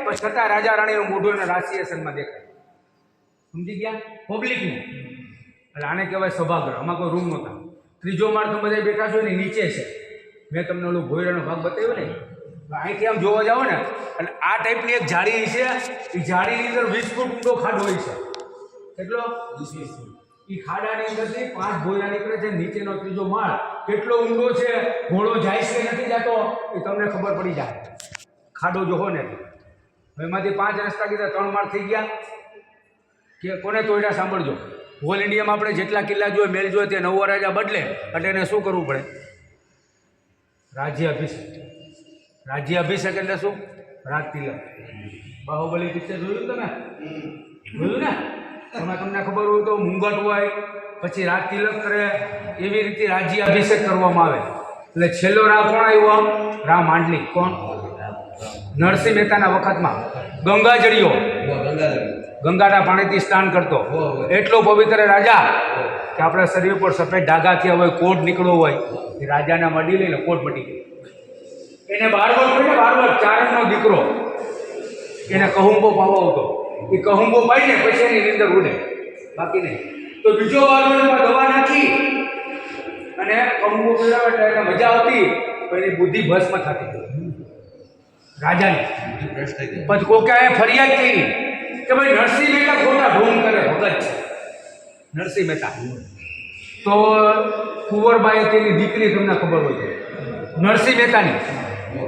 પણ છતાં રાજા રાણીનું મોઢું એને રાશિએશનમાં દેખાય. સમજી ગયા? પબ્લિકને એટલે આને કહેવાય સભાગૃહ. આમાં કોઈ રૂમ નહોતા. ત્રીજો માળ તમે બધા બેઠા છો ને નીચે છે. મેં તમને ઓલું ભોયરાનો ભાગ બતાવ્યો ને, અહીંથી આમ જોવા જાઓ ને એટલે આ ટાઈપની એક જાળી છે. એ જાળીની અંદર 20 ફૂટ ઊંડો ખાડો હોય છે. કેટલો? 20 ફૂટ. એ ખાડાની અંદરથી 5 ભોયરા નીકળે છે. નીચેનો ત્રીજો માળ કેટલો ઊંડો છે, ઘોડો જાય છે કે નથી જતો એ તમને ખબર પડી જાય. ખાડો જોવો ને એમાંથી 5 રસ્તા કીધા, 3 માળ થઈ ગયા. કે કોને તોડ્યા સાંભળજો. હોલ ઇન્ડિયામાં આપણે જેટલા કિલ્લા જોઈએ, મેલ જોઈએ, તે નવો રાજા બદલે એટલે એને શું કરવું પડે? રાજ્યાભિષેક. રાજ્યાભિષેક એટલે શું? રાજ તિલક. બાહુબલી પિક્ચર જોયું તમે? જોયું ને? એમાં તમને ખબર હોય તો મુંગટ હોય, પછી રાજ તિલક કરે, એવી રીતે રાજ્યાભિષેક કરવામાં આવે. એટલે છેલ્લો રાવ કોણ આવ્યો? રામ માંડલિક. કોણ? નરસિંહ મહેતાના વખતમાં ગંગાજળીઓ, ગંગાના પાણીથી સ્નાન કરતો, એટલો પવિત્ર રાજા કે આપણા શરીર પર સફેદ ડાઘા થયા હોય, કોટ નીકળ્યો હોય, એ રાજાને મળી લઈને કોટ મટી ગઈ. એને બારવટ હોય ને, બારવટ ચારણનો દીકરો, એને કહુંબો પાવો હતો. એ કહુંબો પાઈને પછી એની નીંદર ઉડે, બાકી નહીં. તો બીજો બારવટમાં દવા નાખી અને કહુંબો પીવડાવે એટલે એને મજા આવતી, પણ એની બુદ્ધિ ભસ્મ થતી રાજાની. પછી કોકે ફરિયાદ કરી કે ભાઈ નરસિંહ મહેતા ખોટા ઢોંગ કરે, ભગત છે નરસિંહ મહેતા. તો કુંવરબાઈ તેની દીકરી, તમને ખબર હોય છે નરસિંહ મહેતાની,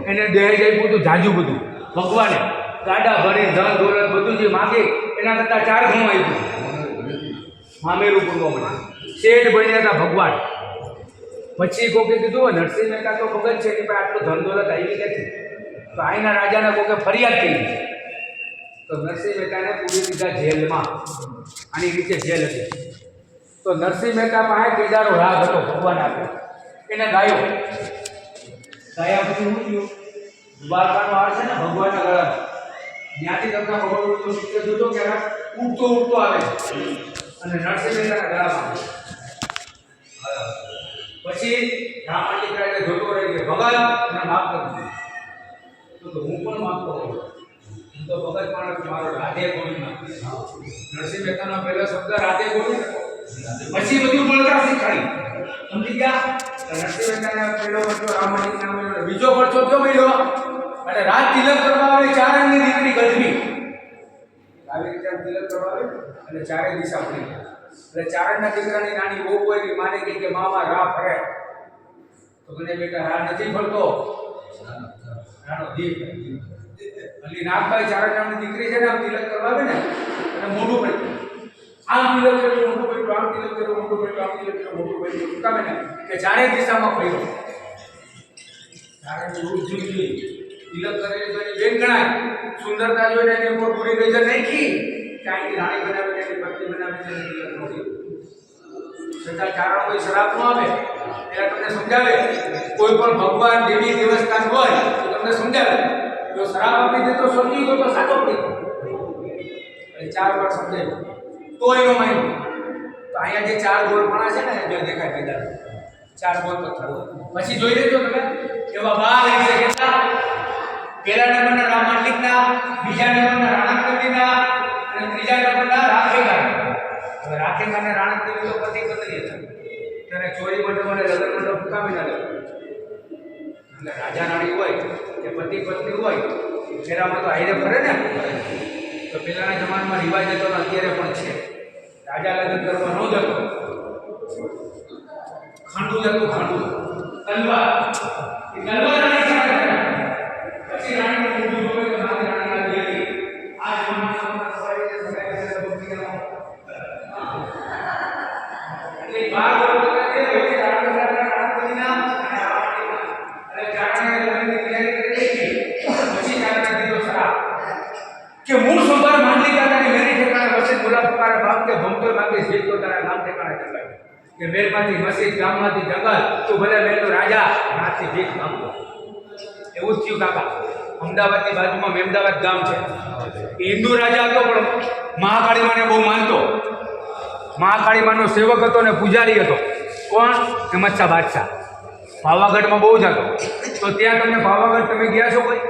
એને દહેજ આપ્યું હતું જાજુ બધું. ભગવાને ગાડા ભરી ધન દોલત બધું જે માગે એના કરતાં 4 ગણું આપ્યું. મામેરું પૂરવા મળે, શેઠ બન્યા હતા ભગવાન. પછી કોકે કીધું નરસિંહ મહેતા તો ભગત છે, એની પાસે આટલું ધન દોલત આવી નથી. તો અહીંના રાજાને કોકે ફરિયાદ કરી. તો નરસિંહ મહેતાને પૂરી દીધા જેલમાં. આની નીચે જેલ હતી. તો નરસિંહ મહેતા પાસે કેદારો રાગ હતો, ભગવાન આપ્યો. એને ગાયો. ગાયા પછી શું થયું? દ્વારકાનો હાર છે ને ભગવાનના ગળામાં, ત્યાંથી તમને ખબર હોય તો પિક્ચર જોજો કે ઉડતો ઉડતો આવે અને નરસિંહ મહેતાના ગળામાં. પછી રામાયણ કાળે જોતો રહી કે ભગવાન મને માફ કરી. તો હું પણ માફ કરું. તો ભગત માણસ મારો રાધે ગોવિંદ. નરસિંહ મહેતાનો પહેલો શબ્દ રાધે ગોવિંદ. પછી બધું બોલતા શીખાડી. સમજી ગયા? નરસિંહ મહેતાનો પહેલો પરચો રામાયણ નામ, બીજો પરચો કયો મળ્યો? અને રાજ તિલક કરવા આવે ચારણની દીકરી ગજબી. આવી રીતે તિલક કરવા આવે અને ચારે દિશા પડી ગયા. એટલે ચારણના દીકરાની નાની બહુ હોય માને કે મામા રા ફરે. તો મને બેટા રા નથી ફરતો, રાનો દીપ. અલી નાગભાઈ ચારણ નામની દીકરી છે ને, આમ તિલક કરવા આવે ને અને મોઢું પડ્યું, આમ તિલક કર્યું, મોઢું પડ્યું, આમ તિલક કર્યું, મોઢું પડ્યું, આમ તિલક કર્યું, મોઢું પડ્યું. શું કામે ને કે ચારે દિશામાં પડ્યો. ચારણની રૂપ જોઈ તિલક કરેલી તો એની બેન ગણાય. સુંદરતા જોઈને એની ઉપર પૂરી નજર નાખી કે આની રાણી બનાવી છે, એની પત્ની બનાવી છે, તિલક નહોતી. છતાં ચારણ કોઈ શરાબ ન આવે એટલે તમને સમજાવે. કોઈ પણ ભગવાન દેવી દેવસ્થાન હોય તો તમને સમજાવે. જો શરાબ આપી દે તો સમજી ગયો તો સાચો પડી ગયો. 4 વાર સમજાય તો એનો માન્યો. તો અહીંયા જે 4 ગોળ પાણા છે ને એ દેખાય પેદા 4 ગોળ પથ્થર. પછી જોઈ લેજો તમે એવા 12 છે કેટલા? પહેલા નંબરના રામ માંડલિકના, બીજા નંબરના રાણકદેવીના અને ત્રીજા નંબરના રાખેગા. હવે રાખેગા અને રાણકદેવી તો પતિ પત્ની હતા. ત્યારે ચોરી માટે મને લગ્ન મંડપ ફૂકાવી ના લેવું. એટલે રાજા રાણી હોય કે પતિ પત્ની હોય ફેરામાં તો હાઈરે ફરે ને. તો પહેલાના જમાનામાં રિવાજ હતો ને અત્યારે પણ છે. રાજા લગ્ન કરવા ન જતો, ખાંડું જતું, ખાંડું તલવાર. એ તલવાર પછી રાણીને ઊંધું જોવે તો નાની રાણી આવી હતી. આ જમાનામાં સવારે સવારે બકરીનો એટલે 12 વર્ષ છે વચ્ચે રાણીના અને ચારણે લગ્નની તૈયારી કરી હતી. પછી ચારણે દીધો શરાબ કે મૂળ સંભાર માંડલી કાકાની મેરી ઠેકાણે વસે ગુલાબ પુકારે બાપ કે ભમતો બાકી જીત તો તારા નામ ઠેકાણે જગાય. કે મેરમાંથી મસ્જિદ, ગામમાંથી જંગલ, તું ભલે મેરનો રાજા, નાથી ભીખ માંગતો. એવું જ થયું કાકા. અમદાવાદની બાજુમાં મેમદાવાદ ગામ છે. એ હિન્દુ રાજા હતો પણ મહાકાળીમાને બહુ માનતો. મહાકાળીમાનો સેવક હતો ને પૂજારી હતો. કોણ? હિંમતશાહ બાદશાહ. પાવાગઢમાં બહુ જતો. તો ત્યાં તમને પાવાગઢ તમે ગયા છો કોઈ?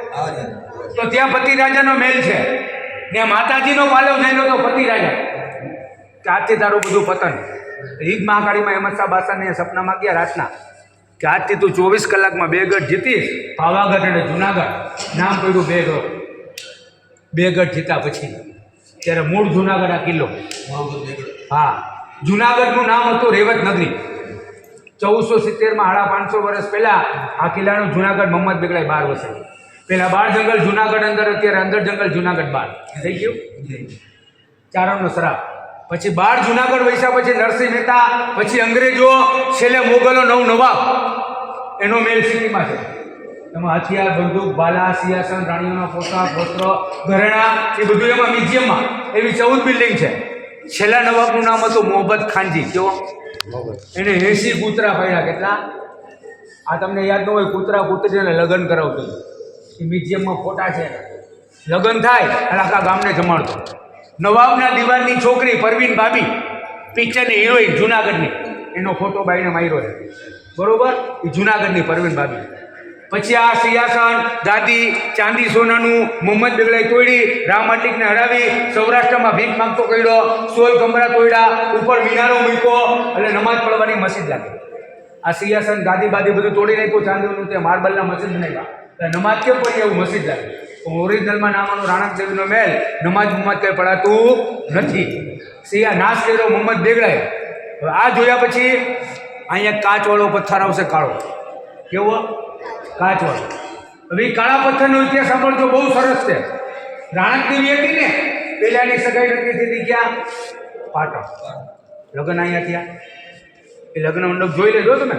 તો ત્યાં પતિ રાજાનો મહેલ છે, ત્યાં માતાજીનો પાલવ થયેલો તો પતિ રાજા કે આજથી તારું બધું પતન. રીત મહાકાળીમાં હેમંત શાહ બાસાને સપનામાં ગયા રાતના કે આજથી તું 24 કલાકમાં 2 ગઢ જીતીશ. પાવાગઢ અને જુનાગઢ નામ પડ્યું 2 ગઢ જીતા પછી. ત્યારે મૂળ જુનાગઢ આ કિલ્લો. હા, જુનાગઢનું નામ હતું રેવત નગરી. 1470માં 550 વર્ષ પહેલાં આ કિલ્લાનું જુનાગઢ મોહમ્મદ બેગડાએ 12 વર્ષ પહેલાં. બાર જંગલ જુનાગઢ અંદર, અત્યારે અંદર જંગલ જુનાગઢ બહાર થઈ ગયું. ચારણનો શ્રાપ. પછી 12 જુનાગઢ વૈસા પછી નરસિંહ મહેતા, પછી અંગ્રેજો, છેલ્લે મોગલો નવાબ, એનો મેલ સિટીમાં છે. એમાં હથિયાર, બંદૂક, ભાલા, સિંહાસન, રાણીઓના પોશાક, વસ્ત્ર, ઘરેણા એ બધું એમાં મ્યુઝિયમમાં એવી 14 બિલ્ડિંગ છે. છેલ્લા નવાબનું નામ હતું મોહબ્બત ખાનજી. કેવો? એને 80 કૂતરા પાડ્યા. કેટલા? આ તમને યાદ ન હોય, કૂતરા કૂતરીને લગ્ન કરાવતો એ મ્યુઝિયમમાં ફોટા છે. લગ્ન થાય એટલે આખા ગામને જમાડતો. નવાબના દીવાનની છોકરી પરવીન ભાભી, પિક્ચરની હિરોઈન જુનાગઢની, એનો ફોટો બાઈને માર્યો છે. બરોબર? એ જુનાગઢની પરવીન ભાભી. પછી આ સિંહાસન, ગાદી, ચાંદી સોનાનું મોહમ્મદ બેગડાએ તોડી, રામ આટિકને હરાવી, સૌરાષ્ટ્રમાં ભીખ માંગતો કર્યો, 16 કમરા તોડ્યા, ઉપર મિનારો મૂક્યો એટલે નમાજ પડવાની મસ્જિદ લાગી. આ સિંહાસન, ગાદી બાદી બધું તોડી નાખ્યું, ચાંદીનું તે માર્બલના મસ્જિદ બનાવ્યા. નમાજ કેમ પડી એવું મસ્જિદ લાગે. ઓરિજિનલમાં નામનું રાણક દેવીનો મહેલ, નમાજ કંઈ પડાતું નથી. સિંહા નાશ કર્યો મોહમ્મદ બેગડાએ. હવે આ જોયા પછી અહીંયા કાચવાળો પથ્થર આવશે, કાળો. કેવો? કાચવાળો. હવે એ કાળા પથ્થરનો ઇતિહાસ સાંભળજો, બહુ સરસ છે. રાણક દેવી હતી ને, પહેલાની સગાઈ નક્કી થઈ ક્યાં? પાટણ. લગ્ન અહીંયા થયા. એ લગ્ન મંડપ જોઈ લેજો તમે.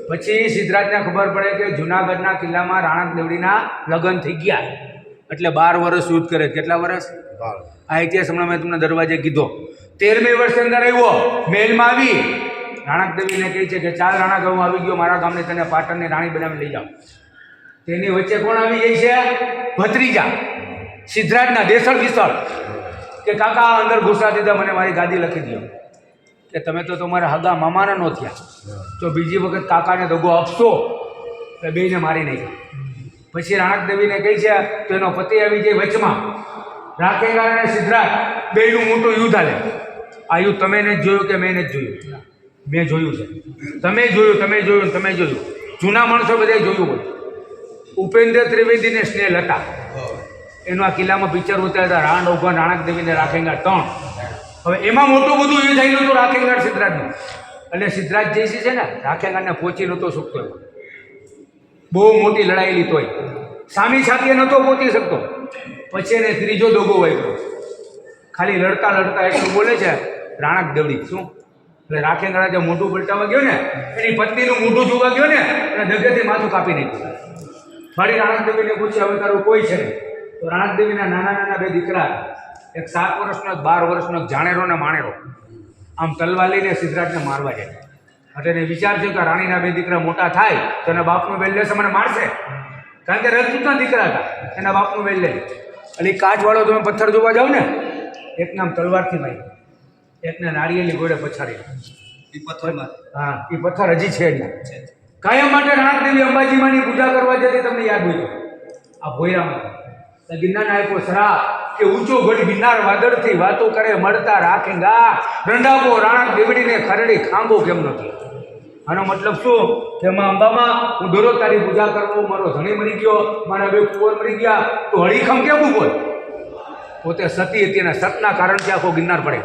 પછી સિદ્ધરાજને ખબર પડે કે જુનાગઢના કિલ્લામાં રાણક દેવડીના લગ્ન થઈ ગયા, એટલે 12 વર્ષ યુદ્ધ કરે. કેટલા વર્ષ? આ ઇતિહાસ હમણાં મેં તમને દરવાજે કીધો. 13મી વર્ષ અંદર આવ્યો, મહેલમાં આવી રાણક દેવીને કહે છે કે ચાલ રાણા, હું આવી ગયો, મારા ગામને તને પાટણની રાણી બનાવી લઈ જાઓ. તેની વચ્ચે કોણ આવી ગઈ છે? ભત્રીજા સિદ્ધરાજના, દેસળ વિસળ, કે કાકા અંદર ઘૂસા દીધા, મને મારી ગાદી લખી દો. કે તમે તો તમારા હગા મામાના નો થયા, તો બીજી વખત કાકાને દગો આપશો તો બેને મારી નાખ્યા. પછી રાણક દેવીને કહી છે તો એનો પતિ આવી જાય વચમાં. રાખેગાર અને સિદ્ધરાજ બેયનું મોટું યુદ્ધ હાલે. આ યુદ્ધ તમે જ જોયું કે મેં જ જોયું? મેં જોયું છે. તમે જોયું, તમે જોયું, તમે જોયું. જૂના માણસો બધાએ જોયું હોય. ઉપેન્દ્ર ત્રિવેદીને સ્નેહ હતા, એનું આ કિલ્લામાં પિક્ચર ઉતાર્યા હતા, રાણ ઓઘન, રાણક દેવીને રાખેગાર 3. હવે એમાં મોટું બધું એ થયેલું હતું રાખેગાર સિદ્ધરાજનું. એટલે સિદ્ધરાજ જયસિંહ છે ને, રાખેગારને પહોંચી નહોતો શકતો. બહુ મોટી લડાયેલી તોય સામી સાથે નહોતો પહોંચી શકતો. પછી એને ત્રીજો દગો વાગ્યો. ખાલી લડતા લડતા એટલું બોલે છે રાણક દેવડી શું? એટલે રાખેગાર જે મોઢું પલટાવા ગયો ને, એની પત્નીનું મોઢું જોવા ગયો ને, અને દગેથી માથું કાપી નાખ્યું. ફરી રાણક દેવીને પૂછ્યું હવે તારું કોઈ છે નહીં? તો રાણક દેવીના નાના નાના 2 દીકરા, એક 7 વર્ષનો, એક 12 વર્ષનો, એક જાણેરો ને માણેરો, આમ તલવાર લઈને સિદ્ધરાજને મારવા જાય. એટલે એને વિચાર થયો કે રાણીના 2 દીકરા મોટા થાય તો એના બાપનું બેલ લેશે, મને મારશે. કારણ કે રજપૂતના દીકરા હતા, એના બાપનું બેલ લે. એટલે કાચવાળો તમે પથ્થર જોવા જાઓ ને, એકને આમ તલવારથી મારી, એકને નારિયેલી ઘોડે પછાડી. હા, એ પથ્થર હજી છે નહીં. કાયમ માટે રાણક દેવી અંબાજીમાંની પૂજા કરવા જતી, તમને યાદ હોય આ ભોયરામાં ગિરનારને આપ્યો શ્રાપ કે ઊંચો ગઢ ગિરનાર વાદળથી વાતો કરે મળતા રાખેગા, રંડાવો રાણક દેવડીને ખરડી ખાંગો કેમ નથી? આનો મતલબ શું? કે અંબામાં હું દરરોજ તારી પૂજા કરવો, મારો ધણી મરી ગયો, મારા 2 કુંવર મરી ગયા, તો હળીખમ કેમ બોલ? પોતે સતી હતી અને સતના કારણથી આખો ગિરનાર પડે.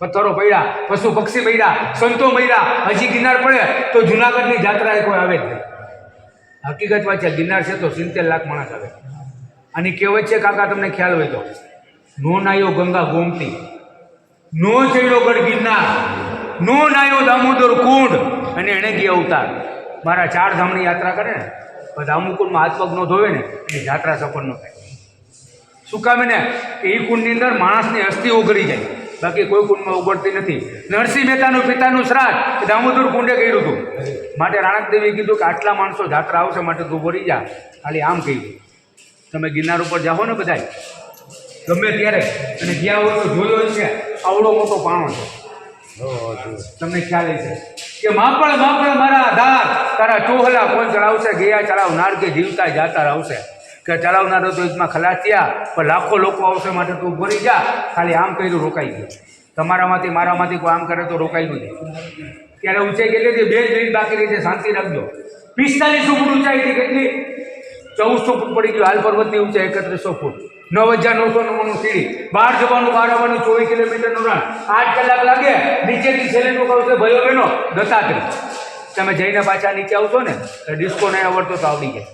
પથ્થરો પડ્યા, પશુ પક્ષી પડ્યા, સંતો મળ્યા, હજી ગિરનાર પડે તો જુનાગઢની જાત્રાએ કોઈ આવે જ નહીં. હકીકત વાત છે, ગિરનાર છે તો 70 લાખ માણસ આવે. આની કહેવત છે કાકા, તમને ખ્યાલ હોય તો, નો નાયો ગંગા ગોમતી, નો ચડ્યો ગઢ ગિરનાર, નો નાયો દામોદર કુંડ, અને એણે ગયા અવતાર. મારા 4 ધામની યાત્રા કરે ને, દામોકુંડમાં હાથ પગ ન ધોવે ને, એની યાત્રા સફળ ન થાય. શું કામ ને? કે એ કુંડની અંદર માણસની અસ્થિ ઓગળી જાય, બાકી કોઈ કુંડમાં ઉગડતી નથી. નરસિંહ મહેતાનું પિતાનું શ્રાદ્ધ દામોદર કુંડે કર્યું હતું. માટે રાણક દેવીએ કીધું કે આટલા માણસો જાત્રા આવશે, માટે તું ભરી જા. ખાલી આમ કહી દઉં, તમે ગિરનાર ઉપર જાઓ ને બધા ગમે ત્યારે, અને ગયા હોય તો જોયો છે આવડો મોટો પાણો છે, તમને ખ્યાલ છે કે માપળ માપળ મારા આધાર, તારા ચોહલા કોણ ચડાવશે? ગયા ચડાવનાર કે જીવતા જાતા આવશે. કે ચલાવનારો તો એકમાં ખલાસ થયા, પણ લાખો લોકો આવશે માટે તું ભરી જા. ખાલી આમ કર્યું રોકાઈ ગયું. તમારામાંથી મારામાંથી કોઈ આમ કરે તો રોકાઈ નથી. ત્યારે ઊંચાઈ કેટલી હતી? 2 મિનિટ બાકી રહી છે, શાંતિ રાખજો. 4500 ફૂટ ઊંચાઈ હતી. કેટલી? 1400 ફૂટ પડી ગયું. હાલ પર્વતની ઊંચાઈ 3100 ફૂટ. 9999 સીડી. 12 જવાનું 12 આવવાનું 24 કિલોમીટરનું રન. 8 કલાક લાગે. નીચેથી છેલ્લેનું કહું છે ભાઈઓ બહેનો દત્તાત્રેય. તમે જઈને પાછા નીચે આવશો ને ડિસ્કો નહીં આવડતો તો આવડી જાય.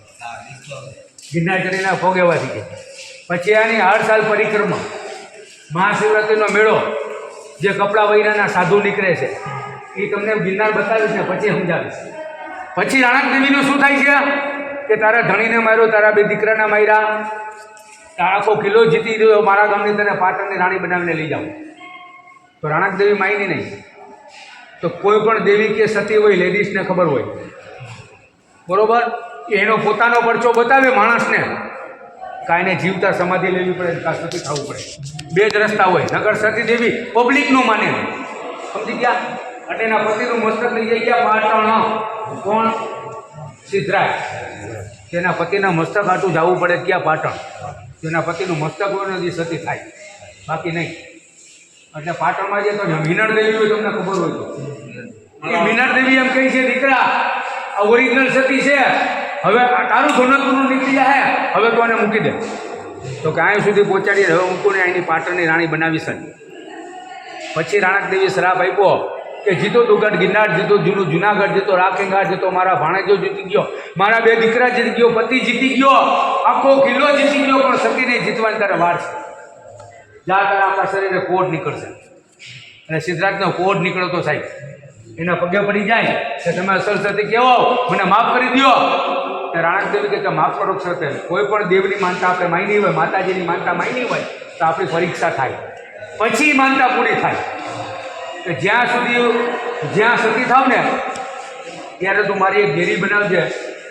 ગિરનાર ચડીને પગ એવા થઈ જાય. પછી આની હર સાલ પરિક્રમા, મહાશિવરાત્રિનો મેળો, જે કપડાં વૈરાના સાધુ નીકળે છે એ તમને ગિરનાર બતાવીશ ને પછી સમજાવીશ. પછી રાણક દેવીનું શું થાય છે કે તારા ધણીને માર્યો, તારા 2 દીકરાના માર્યા, તારા આખો કિલ્લો જીતી ગયો, મારા ગામની તને પાટણની રાણી બનાવીને લઈ જાઉં. તો રાણક દેવી માયની નહીં. તો કોઈ પણ દેવી કે સતી હોય, લેડીઝને ખબર હોય બરોબર, એનો પોતાનો પરચો બતાવે માણસને, કાંઈને જીવતા સમાધિ લેવી પડે, કાં સતી થવું પડે. 2 જ રસ્તા હોય. નગર સતી દેવી પબ્લિકનું માને, સમજી ગયા? અને એના પતિનું મસ્તક લઈ જઈ ગયા પાટણ. કોણ? સિદ્ધરાજ. તેના પતિના મસ્તક આટું જવું પડે ક્યાં? પાટણ. તેના પતિનું મસ્તક હોય ને જે સતી થાય, બાકી નહીં. એટલે પાટણમાં જે તો મીનળ દેવી હોય, તમને ખબર હોય તો એ મીનળ દેવી એમ કહે છે, દીકરા આ ઓરિજિનલ સતી છે, હવે તારું ધોનકનું નીકળી જાય, હવે તો આને મૂકી દે. તો કે અહીં સુધી પહોંચાડીએ, હવે મૂકું ને અહીંની પાટણની રાણી બનાવી શકે. પછી રાણક દેવી શ્રાપ આપ્યો કે જીતો દુગઢ ગિરનાર, જીતો જુનાગઢ, જીતો રાખેંગાર, જીતો મારા ભાણેજો જીતી ગયો, મારા 2 દીકરા જીતી ગયો, પતિ જીતી ગયો, આખો કિલ્લો જીતી ગયો, પણ સતીને જીતવાની તારે વાર છે. જા તારા આપણા શરીરે કોડ નીકળશે. અને સિદ્ધરાજનો કોડ નીકળ્યો તો સાહેબ એના પગે પડી જાય કે તમે અસલ સતી કેવો, મને માફ કરી દો. તે રાણક દેવી કે માફ કરો છો. કોઈ પણ દેવની માનતા આપણે માની હોય, માતાજીની માનતા માની હોય તો આપણી પરીક્ષા થાય, પછી માનતા પૂરી થાય. કે જ્યાં સતી થાવ ને ત્યારે તું મારી એક ડેરી બનાવજે.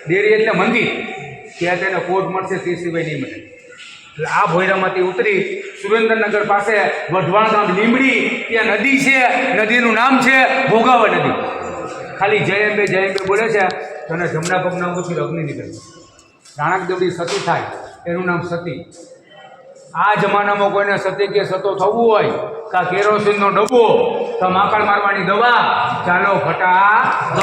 ડેરી એટલે મંદિર. ત્યાં તેને કોડ મળશે, તે સિવાય નહીં મળે. એટલે આ ભોયરામાંથી ઉતરી સુરેન્દ્રનગર પાસે વઢવાણ ગામ લીંબડી, ત્યાં નદી છે, નદીનું નામ છે ભોગાવા નદી. ખાલી જય અંબે બોલે છે અને જમણા પગના અંગુથી અગ્નિ નીકળે. રાણક દેવડી સતી થાય, એનું નામ સતી. આ જમાનામાં કોઈને સતી કે સતો થવું હોય, કા કેરોસીનનો ડબ્બો, તો માકડ મારવાની દવા, ચાલો ફટાફટ.